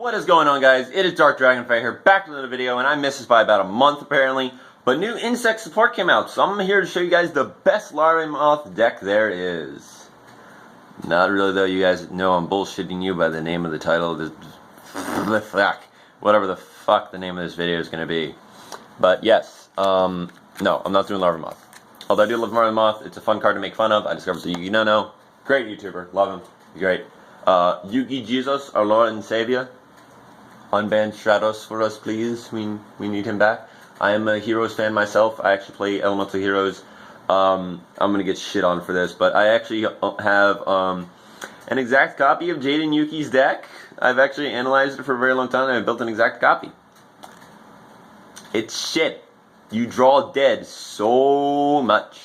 What is going on, guys? It is Dark Dragonfire here, back with another video, and I missed this by about a month apparently, but new insect support came out, so I'm here to show you guys the best larvae moth deck there is. Not really though, you guys know I'm bullshitting you by the name of the title of this, whatever the fuck the name of this video is going to be. But yes, no, I'm not doing larva moth. Although I do love larva moth, it's a fun card to make fun of. I discovered the Yugi No, great YouTuber, love him, he's great. Yugi Jesus, our Lord and Savior. Unban Stratos for us, please. We need him back. I am a Heroes fan myself. I actually play Elemental Heroes. I'm gonna get shit on for this, but I actually have an exact copy of Jaden Yuki's deck. I've actually analyzed it for a very long time, and I built an exact copy. It's shit. You draw dead so much.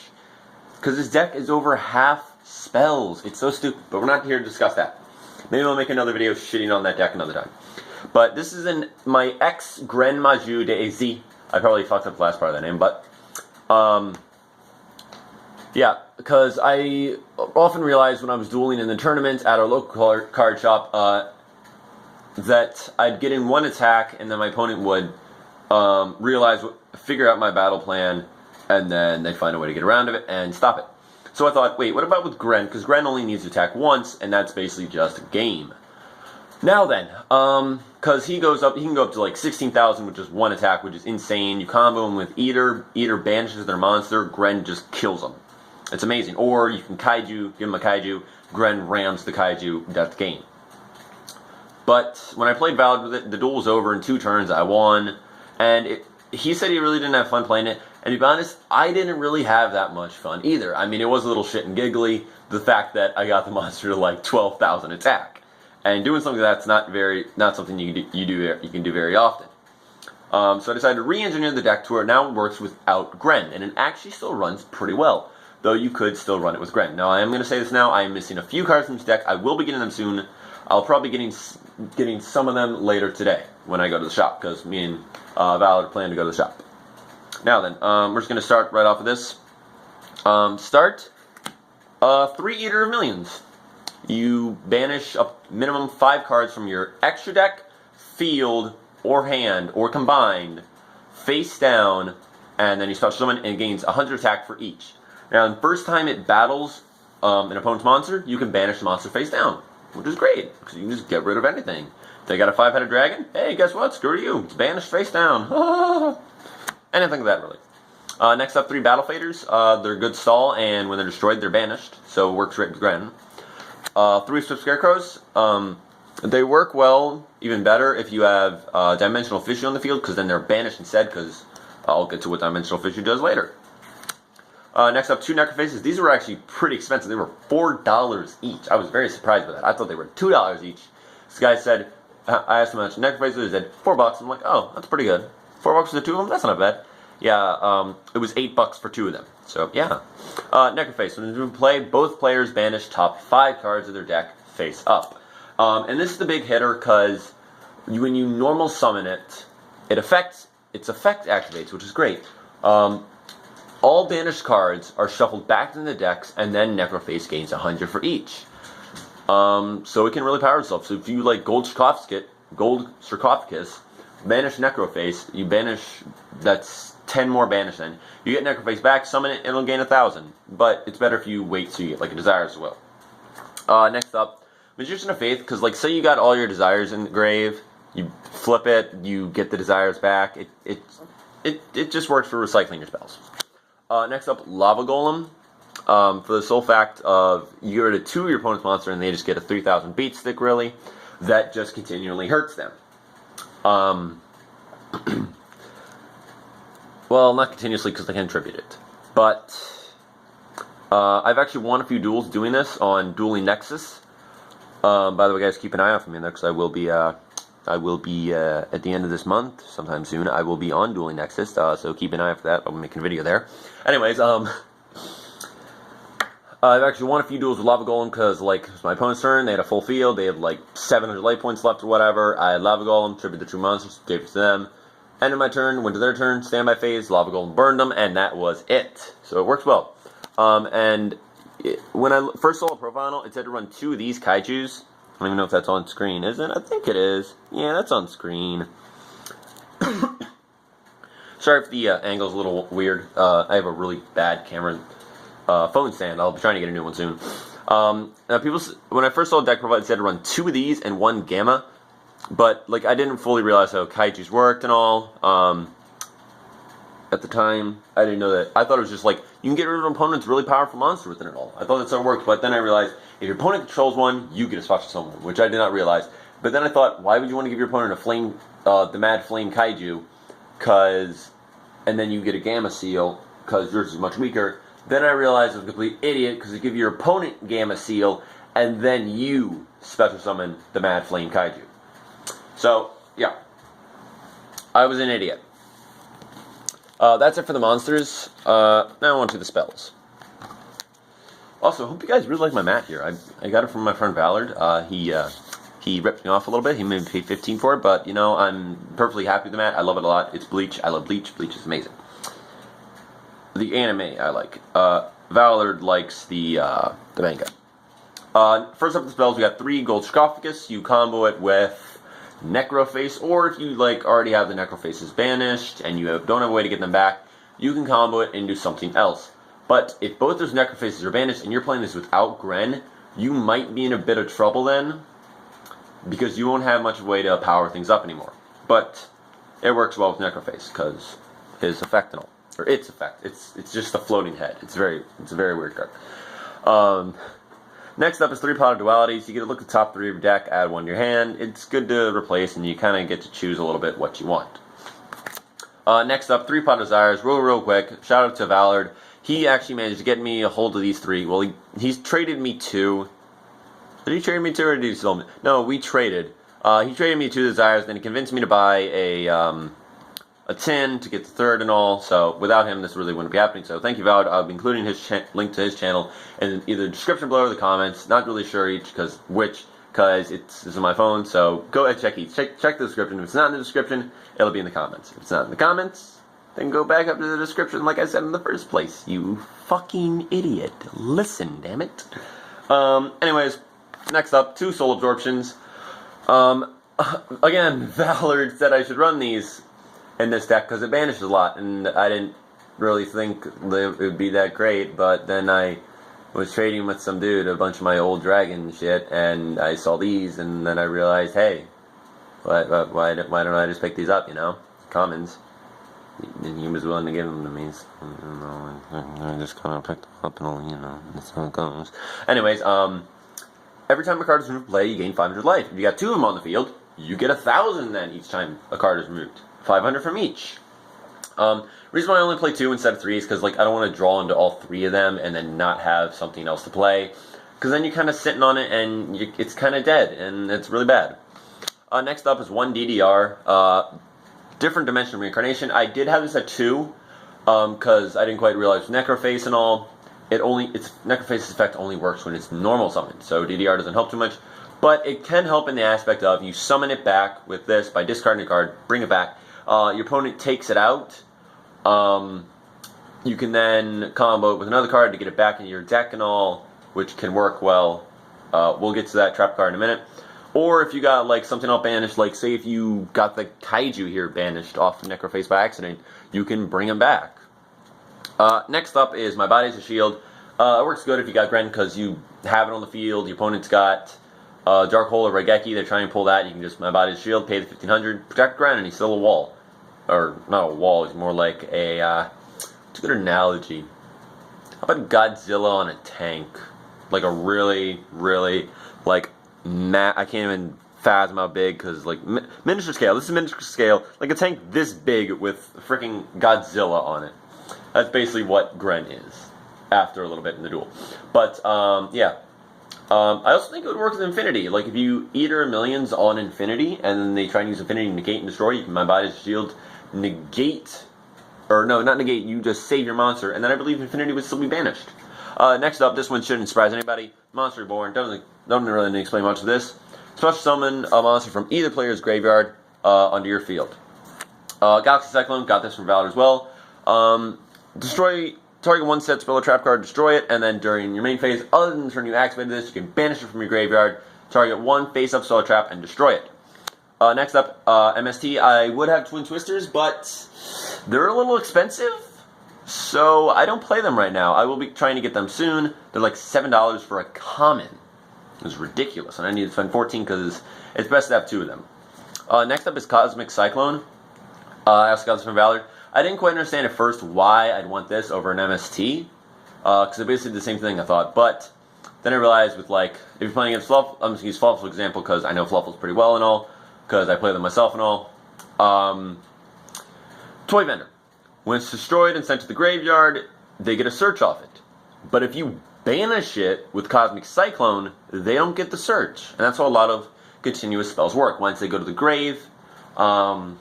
Because this deck is over half spells. It's so stupid, but we're not here to discuss that. Maybe I'll make another video shitting on that deck another time. But this is in my ex Gren Maju Da Eiza. I probably fucked up the last part of that name, but yeah, because I often realized when I was dueling in the tournaments at our local card shop that I'd get in one attack and then my opponent would figure out my battle plan, and then they'd find a way to get around it and stop it. So I thought, wait, what about with Gren? Because Gren only needs to attack once, and that's basically just a game. Now then, because he can go up to like 16,000 with just one attack, which is insane. You combo him with Eater banishes their monster, Gren just kills them. It's amazing. Or you can Kaiju, give him a Kaiju, Gren rams the Kaiju, that's the game. But when I played Valid with it, the duel was over in 2 turns, I won, and he said he really didn't have fun playing it, and to be honest, I didn't really have that much fun either. I mean, it was a little shit and giggly, the fact that I got the monster to like 12,000 attack. And doing something that's not something you can do very often. So I decided to re-engineer the deck to where it now works without Gren, and it actually still runs pretty well. Though you could still run it with Gren. Now I am going to say this now. I am missing a few cards from this deck. I will be getting them soon. I'll probably be getting some of them later today when I go to the shop, because me and Valid plan to go to the shop. Now then, we're just going to start right off of this. Start 3 Eater of Millions. You banish a minimum 5 cards from your extra deck, field, or hand, or combined, face down, and then you special summon, and it gains 100 attack for each. Now, the first time it battles an opponent's monster, you can banish the monster face down, which is great, because you can just get rid of anything. They got a 5-headed dragon? Hey, guess what? Screw you. It's banished face down. Anything like that, really. Next up, 3 Battle Faders. They're good stall, and when they're destroyed, they're banished, so it works right with Gren. 3 Swift Scarecrows. They work well, even better, if you have Dimensional Fishy on the field, because then they're banished instead, because I'll get to what Dimensional Fishy does later. Next up, 2 Necrofaces. These were actually pretty expensive. They were $4 each. I was very surprised by that. I thought they were $2 each. This guy said, I asked him how much Necrofaces, he said $4. I'm like, oh, that's pretty good. $4 for the 2 of them? That's not bad. Yeah, it was $8 for 2 of them. So, yeah. Necroface. When you play, both players banish top 5 cards of their deck face up. And this is the big hitter, because when you normal summon it, its effect activates, which is great. All banished cards are shuffled back into the decks, and then Necroface gains 100 for each. So it can really power itself. So if you like Gold Sarcophagus, banish Necroface, you banish, that's 10 more banish then. You get Necroface back, summon it, it'll gain 1,000. But it's better if you wait so you get like a Desire as well. Next up, Magician of Faith, because like say you got all your desires in the grave, you flip it, you get the desires back. It just works for recycling your spells. Next up, Lava Golem. For the sole fact of you get rid of 2 of your opponent's monster and they just get a 3,000 beat stick, really. That just continually hurts them. Well, not continuously because they can tribute it. But I've actually won a few duels doing this on Dueling Nexus. By the way, guys, keep an eye out for me there, because I will be at the end of this month, sometime soon, I will be on Dueling Nexus, so keep an eye out for that. I'll be making a video there. Anyways, I've actually won a few duels with Lava Golem, because, like, it was my opponent's turn, they had a full field, they had, like, 700 life points left or whatever. I had Lava Golem, tribute the true monsters, gave it to them. Ended my turn, went to their turn, standby phase, Lava Golem burned them, and that was it. So it works well. When I first saw a profile, it said to run 2 of these Kaijus, don't even know if that's on screen, is it? I think it is. Yeah, that's on screen. Sorry if the angle's a little weird. I have a really bad camera phone stand. I'll be trying to get a new one soon. Now when I first saw deck profile, it said to run 2 of these and 1 Gamma, but like I didn't fully realize how Kaijus worked and all. At the time, I didn't know that. I thought it was just like you can get rid of an opponent's really powerful monster with it all. I thought that's how it worked, but then I realized if your opponent controls one, you get a special summon, which I did not realize. But then I thought, why would you want to give your opponent a flame, the Mad Flame Kaiju, and then you get a Gamma Seal because yours is much weaker. Then I realized I was a complete idiot because you give your opponent Gamma Seal and then you special summon the Mad Flame Kaiju. So yeah, I was an idiot. That's it for the monsters. Now on to the spells. Also, I hope you guys really like my mat here. I got it from my friend Ballard. He ripped me off a little bit. He made me pay $15 for it, but you know, I'm perfectly happy with the mat. I love it a lot. It's Bleach. I love Bleach. Bleach is amazing. The anime I like. Ballard likes the manga. First up the spells, we got 3 Gold Sarcophagus. You combo it with Necroface, or if you like already have the Necrofaces banished and you don't have a way to get them back, you can combo it into something else. But if both those Necrofaces are banished and you're playing this without Gren, you might be in a bit of trouble then, because you won't have much way to power things up anymore. But it works well with Necroface because his effect and all, or its effect. It's just a floating head. It's a very weird card. Next up is 3 Pot of Dualities. You get to look at the top 3 of your deck, add 1 to your hand. It's good to replace, and you kind of get to choose a little bit what you want. Next up, 3 Pot of Desires. Real quick. Shout out to Ballard. He actually managed to get me a hold of these 3. Well, he's traded me 2. Did he trade me 2 or did he sell me? No, we traded. He traded me 2 Desires, then he convinced me to buy a 10 to get the 3rd and all. So without him, this really wouldn't be happening. So thank you, Ballard. I'll be including his link to his channel in either the description below or the comments. Not really sure because it's on my phone. So go ahead, check each. Check the description. If it's not in the description, it'll be in the comments. If it's not in the comments, then go back up to the description like I said in the first place. You fucking idiot. Listen, damn it. Anyways, next up, 2 Soul Absorptions. Again, Ballard said I should run these in this deck because it banishes a lot, and I didn't really think it would be that great, but then I was trading with some dude, a bunch of my old dragon shit, and I saw these, and then I realized, hey, why don't I just pick these up, you know? Commons. And he was willing to give them to me, so, you know, I just kind of picked them up and all, you know, that's how it goes. Anyways, every time a card is removed from play, you gain 500 life. If you got 2 of them on the field, you get 1,000 then each time a card is removed. 500 from each. Reason why I only play 2 instead of 3 is because like I don't want to draw into all 3 of them and then not have something else to play, because then you're kind of sitting on it and it's kind of dead and it's really bad. Next up is 1 DDR, different dimension reincarnation. I did have this at 2 because I didn't quite realize Necroface and all. Its Necroface's effect only works when it's normal summoned, so DDR doesn't help too much. But it can help in the aspect of you summon it back with this by discarding a card, bring it back. Your opponent takes it out. You can then combo it with another card to get it back into your deck and all, which can work well. We'll get to that trap card in a minute. Or if you got like something else banished, like say if you got the Kaiju here banished off of Necroface by accident, you can bring him back. Next up is My Body's a Shield. It works good if you got Gren because you have it on the field. Your opponent's got Dark Hole or Raigeki. They're trying to pull that. You can just My Body's a Shield, pay the 1,500, protect Gren, and he's still a wall. Or not a wall, he's more like a, it's a good analogy. How about Godzilla on a tank? Like a really, like, I can't even fathom how big, because, like, miniature scale. This is miniature scale. Like a tank this big with freaking Godzilla on it. That's basically what Gren is, after a little bit in the duel. But, yeah. I also think it would work with Infinity. Like, if you Eater Millions on Infinity, and then they try and use Infinity to negate and destroy, you can My Body's Shield, negate, or no, not negate, you just save your monster, and then I believe Infinity would still be banished. Next up, this one shouldn't surprise anybody. Monster Reborn. Don't really need to explain much of this. Special summon a monster from either player's graveyard onto your field. Galaxy Cyclone, got this from Valor as well. Destroy target 1 set spell or trap card, destroy it, and then during your main phase, other than the turn you activated this, you can banish it from your graveyard. Target one face-up spell trap and destroy it. Next up, MST. I would have Twin Twisters, but they're a little expensive, so I don't play them right now. I will be trying to get them soon. They're like $7 for a common. It's ridiculous, and I need to spend 14 because it's best to have 2 of them. Next up is Cosmic Cyclone. I also got this from Valor. I didn't quite understand at first why I'd want this over an MST, because it's basically the same thing I thought, but then I realized with, like, if you're playing against Fluff, I'm just going to use Fluffle for example, because I know Fluffles pretty well and all, because I play them myself and all. Toy Vendor. When it's destroyed and sent to the graveyard, they get a search off it. But if you banish it with Cosmic Cyclone, they don't get the search. And that's how a lot of continuous spells work. Once they go to the grave, your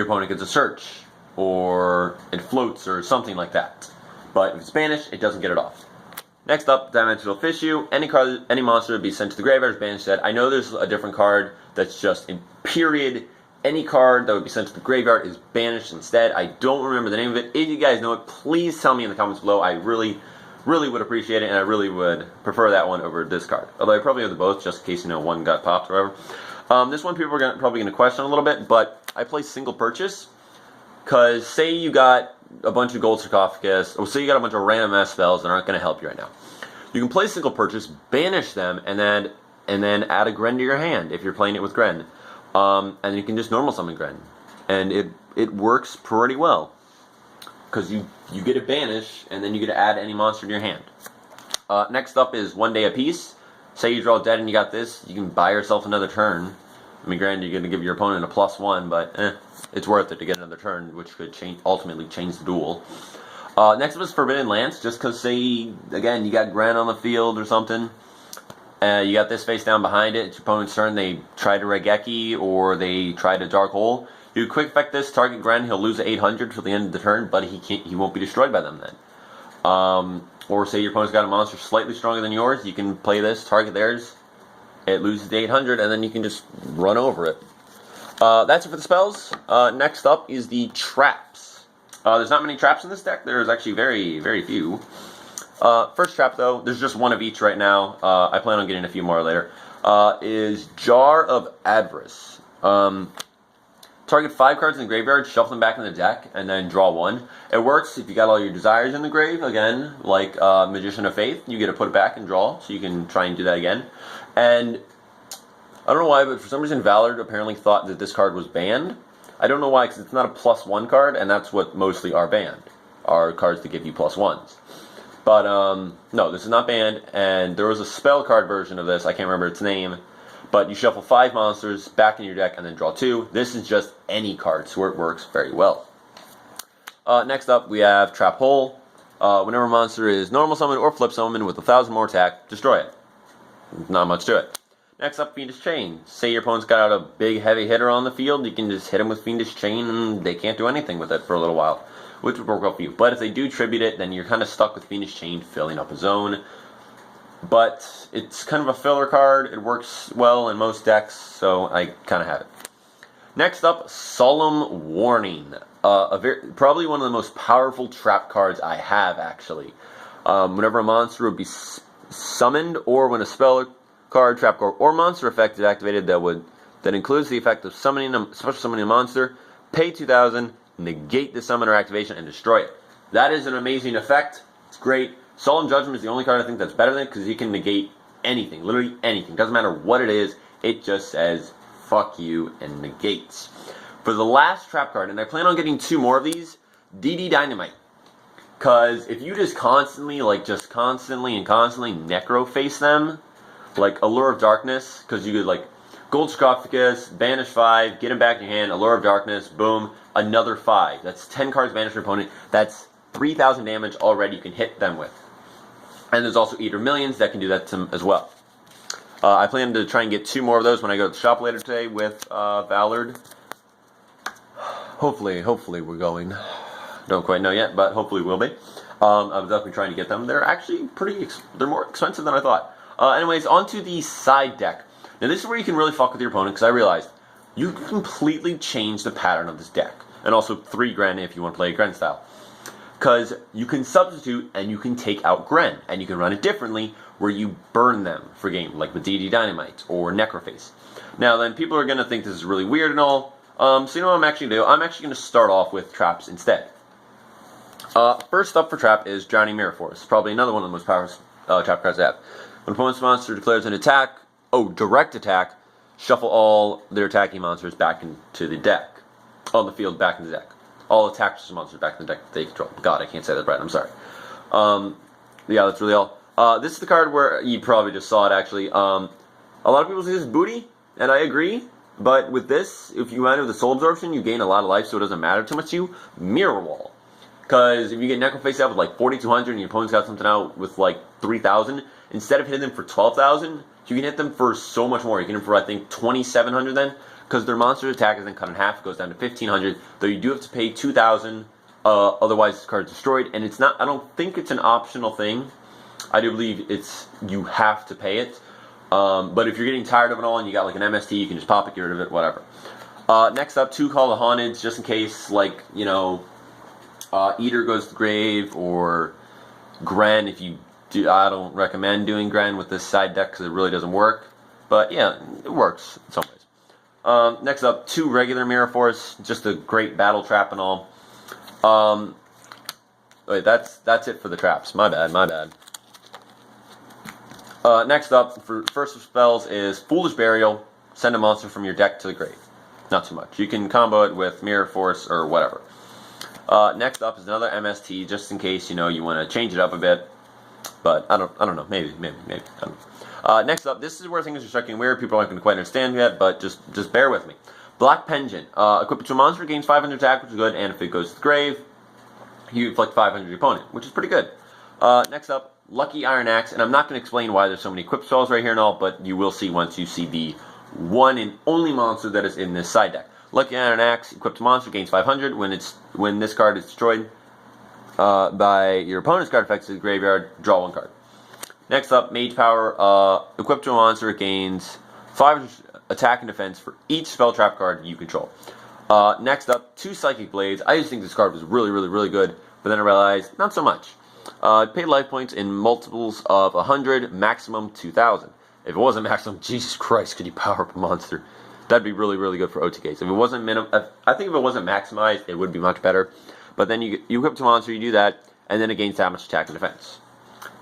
opponent gets a search, or it floats, or something like that. But if it's banished, it doesn't get it off. Next up, Dimensional Fissue. Any monster would be sent to the graveyard as banished set. I know there's a different card that's just in period. Any card that would be sent to the graveyard is banished instead. I don't remember the name of it. If you guys know it, please tell me in the comments below. I really would appreciate it, and I really would prefer that one over this card. Although I probably have the both, just in case, you know, one got popped or whatever. This one people are probably going to question a little bit, but I play single purchase. Because say you got a bunch of gold sarcophagus, or say you got a bunch of random ass spells that aren't going to help you right now. You can play single purchase, banish them, and then add a Gren to your hand if you're playing it with Gren. And you can just normal summon Gren. And it works pretty well. Because you get a banish, and then you get to add any monster to your hand. Next up is 1 day apiece. Say you draw dead and you got this, you can buy yourself another turn. I mean, granted, you're going to give your opponent a +1, but it's worth it to get another turn, which could ultimately change the duel. Next up is Forbidden Lance, just because, say, again, you got Gren on the field or something. You got this face down behind it. It's your opponent's turn. They try to Regeki, or they try to Dark Hole. You quick effect this, target Gren, he'll lose 800 till the end of the turn, but he won't be destroyed by them then. Or say your opponent's got a monster slightly stronger than yours, you can play this, target theirs, it loses to 800, and then you can just run over it. That's it for the spells. Next up is the traps. There's not many traps in this deck. There's actually very, very few. First trap, though, there's just one of each right now. I plan on getting a few more later. Is Jar of Avarice. Target 5 cards in the graveyard, shuffle them back in the deck, and then draw 1. It works if you got all your desires in the grave, again, like Magician of Faith. You get to put it back and draw, so you can try and do that again. And I don't know why, but for some reason Valor apparently thought that this card was banned. I don't know why, because it's not a +1 card, and that's what mostly are banned, are cards that give you +1s. But, no, this is not banned, and there was a spell card version of this, I can't remember its name, but you shuffle 5 monsters back in your deck and then draw 2. This is just any card, so it works very well. Next up, we have Trap Hole. Whenever a monster is normal summon or flip summon with 1,000 more attack, destroy it. Not much to it. Next up, Fiendish Chain. Say your opponent's got out a big heavy hitter on the field, you can just hit him with Fiendish Chain and they can't do anything with it for a little while, which would work well for you. But if they do tribute it, then you're kind of stuck with Fiendish Chain filling up a zone. But it's kind of a filler card. It works well in most decks, so I kind of have it. Next up, Solemn Warning. Probably one of the most powerful trap cards I have, actually. Whenever a monster would be summoned, or when a spell card, trap card, or monster effect is activated that includes the effect of special summoning a monster, pay 2,000, negate the summon or activation, and destroy it. That is an amazing effect. It's great. Solemn Judgment is the only card I think that's better than it, because you can negate anything, literally anything. Doesn't matter what it is, it just says, fuck you, and negates. For the last trap card, and I plan on getting 2 more of these, DD Dynamite. Because if you just constantly necro-face them, like Allure of Darkness, because you could, like, Gold Sarcophagus, banish 5, get him back in your hand, Allure of Darkness, boom, another 5. That's 10 cards banished your opponent. That's 3,000 damage already you can hit them with. And there's also Eater Millions that can do that as well. I plan to try and get 2 more of those when I go to the shop later today with Valor. Hopefully we're going. Don't quite know yet, but hopefully we'll be. I'm definitely trying to get them. They're actually they're more expensive than I thought. Anyways, on to the side deck. Now this is where you can really fuck with your opponent, because I realized you can completely change the pattern of this deck. And also 3 Gren if you want to play Gren style. because you can substitute and you can take out Gren, and you can run it differently where you burn them for game, like with DD Dynamite or Necroface. Now then, people are going to think this is really weird and all, so you know what I'm actually going to do? I'm actually going to start off with traps instead. First up for trap is Drowning Mirror Force, probably another one of the most powerful trap cards I have. When opponent's monster declares an attack, direct attack, shuffle all their attacking monsters back into the deck. On the field, back in the deck. All attackers monsters back in the deck that they control. God, I can't say that right, I'm sorry. Yeah, that's really all. This is the card where you probably just saw it actually. A lot of people say this is booty, and I agree. But with this, if you enter with the Soul Absorption, you gain a lot of life, so it doesn't matter too much to you. Mirror Wall. Because if you get Necroface out with like 4,200 and your opponent's got something out with like 3,000, instead of hitting them for 12,000, you can hit them for so much more. You can hit them for, I think, 2,700 then. Because their monster's attack is then cut in half. It goes down to 1,500. Though you do have to pay 2,000. Otherwise, this card's destroyed. And it's not, I don't think it's an optional thing. I do believe you have to pay it. But if you're getting tired of it all and you got like an MST, you can just pop it, get rid of it, whatever. Next up, 2 Call the Haunted, just in case, like, you know, Eater goes to the grave, or Gren, if you do. I don't recommend doing Gren with this side deck because it really doesn't work. But yeah, it works in some ways. Next up, 2 regular Mirror Force, just a great battle trap and all. Wait, that's it for the traps. My bad. Next up, for first of spells, is Foolish Burial. Send a monster from your deck to the grave. Not too much. You can combo it with Mirror Force or whatever. Next up is another MST, just in case you want to change it up a bit. But I don't know. Maybe. I don't know. Next up, this is where things are starting weird. People aren't going to quite understand yet, but just bear with me. Black Penchant. Equip it to a monster, gains 500 attack, which is good, and if it goes to the grave, you inflict 500 to your opponent, which is pretty good. Next up, Lucky Iron Axe, and I'm not going to explain why there's so many equip spells right here and all, but you will see once you see the one and only monster that is in this side deck. Lucky Iron Axe, equipped to monster, gains 500. When this card is destroyed by your opponent's card effects to the graveyard, draw 1 card. Next up, Mage Power, equipped to a monster, it gains 500 attack and defense for each spell trap card you control. Next up, 2 Psychic Blades. I just think this card was really good, but then I realized, not so much. Paid life points in multiples of 100, maximum 2,000. If it wasn't maximum, Jesus Christ, could you power up a monster? That'd be really good for OTKs. If it wasn't I think if it wasn't maximized, it would be much better. But then you equip to monster, you do that, and then it gains that much attack and defense.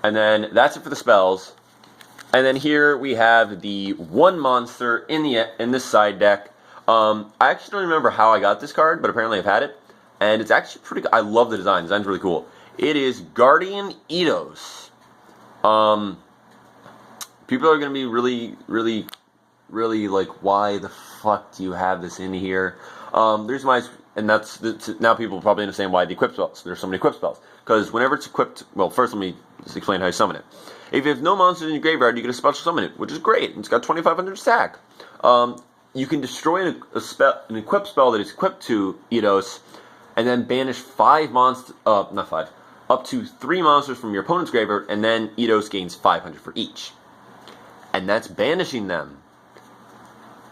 And then that's it for the spells. And then here we have the 1 monster in this side deck. I actually don't remember how I got this card, but apparently I've had it, and it's actually pretty good. I love the design. The design's really cool. It is Guardian Eidos. People are going to be really like, why the fuck do you have this in here? There's my, and now people probably understand why the equip spells. There's so many equip spells. Because whenever it's equipped, well, first let me just explain how you summon it. If you have no monsters in your graveyard, you can special summon it, which is great. It's got 2,500 attack. You can destroy an equip spell that is equipped to Eidos, and then banish up to 3 monsters from your opponent's graveyard, and then Eidos gains 500 for each. And that's banishing them.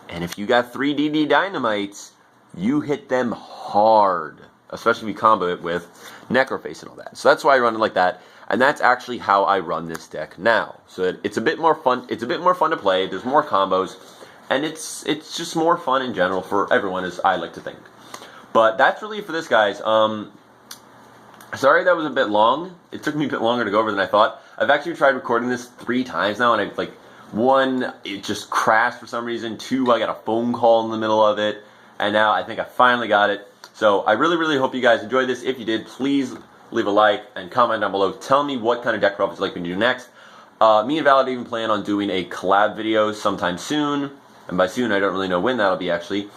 And if you got 3 DD Dynamites, you hit them hard. Especially if you combo it with Necroface and all that. So that's why I run it like that. And that's actually how I run this deck now. So it's a bit more fun. It's a bit more fun to play. There's more combos. And it's just more fun in general for everyone, as I like to think. But that's really it for this, guys. Sorry that was a bit long. It took me a bit longer to go over than I thought. I've actually tried recording this 3 times now, and I've 1, it just crashed for some reason. 2, I got a phone call in the middle of it, and now I think I finally got it. So I really hope you guys enjoyed this. If you did, please leave a like and comment down below. Tell me what kind of deck profits you'd like me to do next. Me and Valid even plan on doing a collab video sometime soon, and by soon I don't really know when that'll be actually.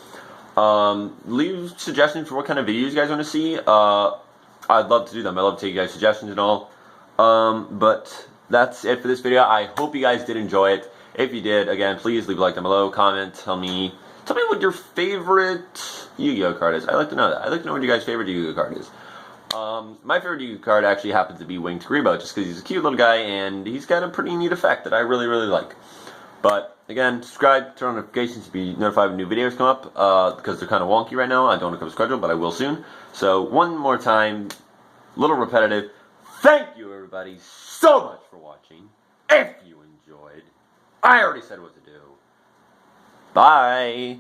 Leave suggestions for what kind of videos you guys want to see. I'd love to do them. I love to take you guys' suggestions and all. But that's it for this video. I hope you guys did enjoy it. If you did, again, please leave a like down below, comment, tell me what your favorite Yu-Gi-Oh card is. I'd like to know that. I'd like to know what your guys' favorite Yu-Gi-Oh card is. My favorite Yu-Gi-Oh card actually happens to be Winged Grebo, just because he's a cute little guy and he's got a pretty neat effect that I really like. But again, subscribe, turn on notifications to be notified when new videos come up, because they're kind of wonky right now. I don't look up a schedule, but I will soon. So one more time, A little repetitive. Thank you, everybody, so much for watching. If you enjoyed, I already said what to do. Bye.